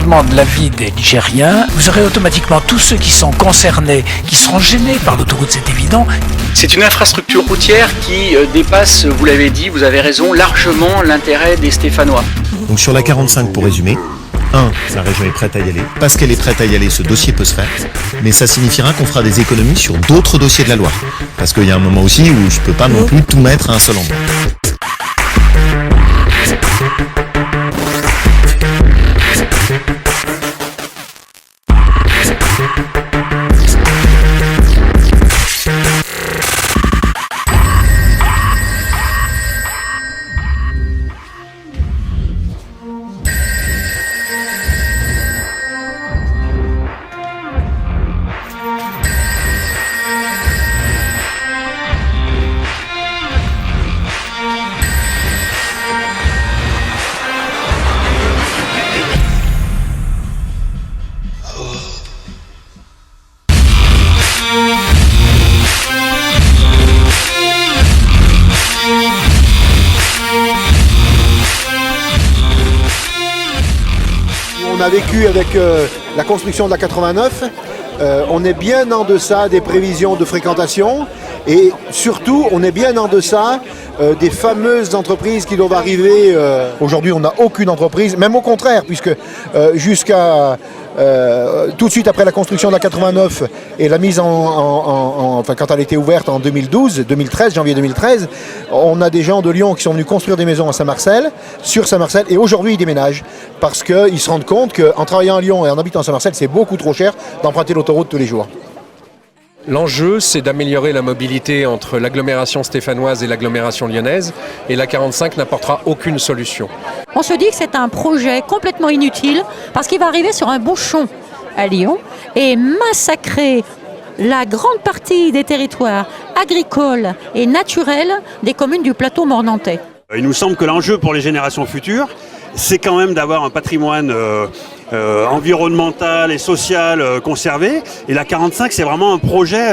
changement de la vie des Nigériens, vous aurez automatiquement tous ceux qui sont concernés, qui seront gênés par l'autoroute, c'est évident. C'est une infrastructure routière qui dépasse, vous l'avez dit, vous avez raison, largement l'intérêt des Stéphanois. Donc sur la 45, pour résumer, la région est prête à y aller. Parce qu'elle est prête à y aller, ce dossier peut se faire. Mais ça signifiera qu'on fera des économies sur d'autres dossiers de la Loire. Parce qu'il y a un moment aussi où je peux pas non plus tout mettre à un seul endroit. On a vécu avec la construction de la 89, on est bien en deçà des prévisions de fréquentation et surtout on est bien en deçà des fameuses entreprises qui doivent arriver. Aujourd'hui on n'a aucune entreprise, même au contraire, puisque jusqu'à tout de suite après la construction de la 89 et la mise enfin quand elle a été ouverte en 2013, janvier 2013, on a des gens de Lyon qui sont venus construire des maisons à Saint-Marcel, sur Saint-Marcel, et aujourd'hui ils déménagent parce qu'ils se rendent compte qu'en travaillant à Lyon et en habitant à Saint-Marcel, c'est beaucoup trop cher d'emprunter l'autoroute tous les jours. L'enjeu, c'est d'améliorer la mobilité entre l'agglomération stéphanoise et l'agglomération lyonnaise, et la 45 n'apportera aucune solution. On se dit que c'est un projet complètement inutile parce qu'il va arriver sur un bouchon à Lyon et massacrer la grande partie des territoires agricoles et naturels des communes du plateau mornantais. Il nous semble que l'enjeu pour les générations futures, c'est quand même d'avoir un patrimoine environnemental et social conservé. Et la 45, c'est vraiment un projet,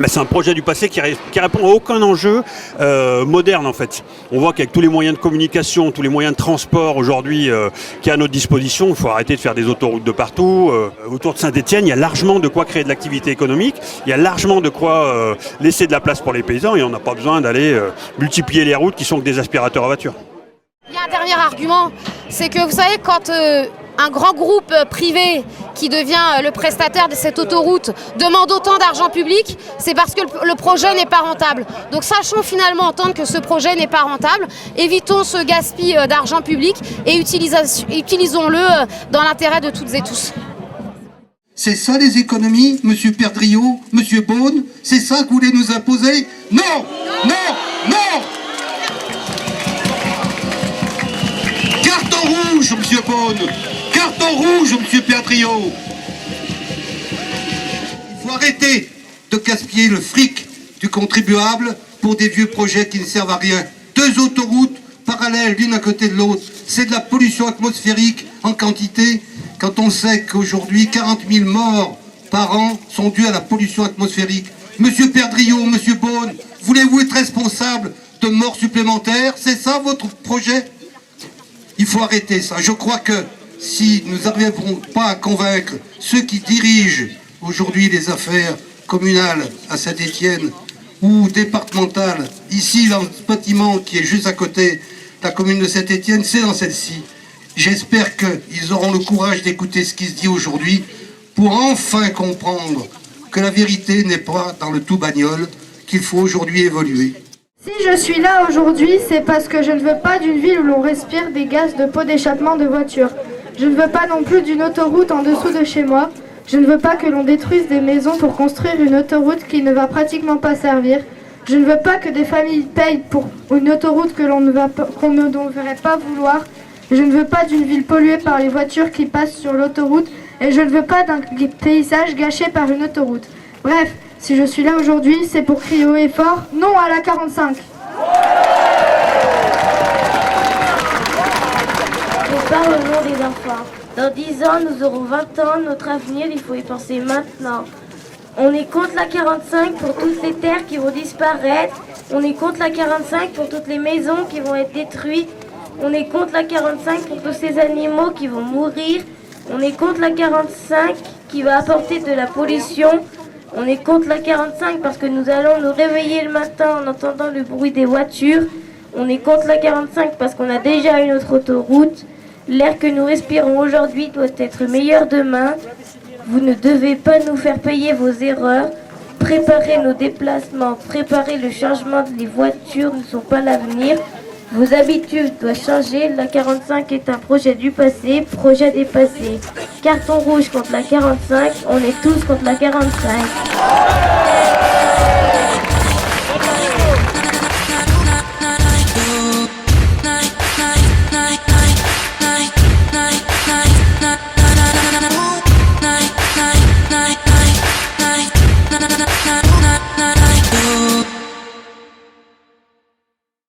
c'est un projet du passé qui répond à aucun enjeu moderne en fait. On voit qu'avec tous les moyens de communication, tous les moyens de transport aujourd'hui qui est à notre disposition, il faut arrêter de faire des autoroutes de partout. Autour de Saint-Étienne, il y a largement de quoi créer de l'activité économique, il y a largement de quoi laisser de la place pour les paysans et on n'a pas besoin d'aller multiplier les routes qui sont que des aspirateurs à voiture. Il y a un dernier argument, c'est que vous savez, quand un grand groupe privé qui devient le prestataire de cette autoroute demande autant d'argent public, c'est parce que le projet n'est pas rentable. Donc sachons finalement entendre que ce projet n'est pas rentable, évitons ce gaspillage d'argent public et utilisons-le dans l'intérêt de toutes et tous. C'est ça les économies, monsieur Perdriau, monsieur Beaune? C'est ça que vous voulez nous imposer? Non! Non! Non! Carton rouge, monsieur Beaune! Carton rouge, monsieur Perdriau! Il faut arrêter de gaspiller le fric du contribuable pour des vieux projets qui ne servent à rien. 2 autoroutes parallèles l'une à côté de l'autre, c'est de la pollution atmosphérique en quantité, quand on sait qu'aujourd'hui 40 000 morts par an sont dus à la pollution atmosphérique. Monsieur Perdriau, monsieur Beaune, voulez-vous être responsable de morts supplémentaires? C'est ça votre projet? Il faut arrêter ça. Je crois que si nous n'arriverons pas à convaincre ceux qui dirigent aujourd'hui les affaires communales à Saint-Étienne ou départementales, ici dans ce bâtiment qui est juste à côté de la commune de Saint-Étienne, c'est dans celle-ci. J'espère qu'ils auront le courage d'écouter ce qui se dit aujourd'hui pour enfin comprendre que la vérité n'est pas dans le tout bagnole, qu'il faut aujourd'hui évoluer. Si je suis là aujourd'hui, c'est parce que je ne veux pas d'une ville où l'on respire des gaz de pots d'échappement de voitures. Je ne veux pas non plus d'une autoroute en dessous de chez moi. Je ne veux pas que l'on détruise des maisons pour construire une autoroute qui ne va pratiquement pas servir. Je ne veux pas que des familles payent pour une autoroute qu'on ne devrait pas vouloir. Je ne veux pas d'une ville polluée par les voitures qui passent sur l'autoroute. Et je ne veux pas d'un paysage gâché par une autoroute. Bref, si je suis là aujourd'hui, c'est pour crier haut et fort « Non à la 45 !» Je parle au nom des enfants. Dans 10 ans, nous aurons 20 ans. Notre avenir, il faut y penser maintenant. On est contre la 45 pour toutes les terres qui vont disparaître. On est contre la 45 pour toutes les maisons qui vont être détruites. On est contre la 45 pour tous ces animaux qui vont mourir. On est contre la 45 qui va apporter de la pollution. On est contre la 45 parce que nous allons nous réveiller le matin en entendant le bruit des voitures. On est contre la 45 parce qu'on a déjà une autre autoroute. L'air que nous respirons aujourd'hui doit être meilleur demain. Vous ne devez pas nous faire payer vos erreurs. Préparez nos déplacements, préparez le changement. Les voitures ne sont pas l'avenir. Vos habitudes doivent changer. La 45 est un projet du passé, projet dépassé. Carton rouge contre la 45, on est tous contre la 45.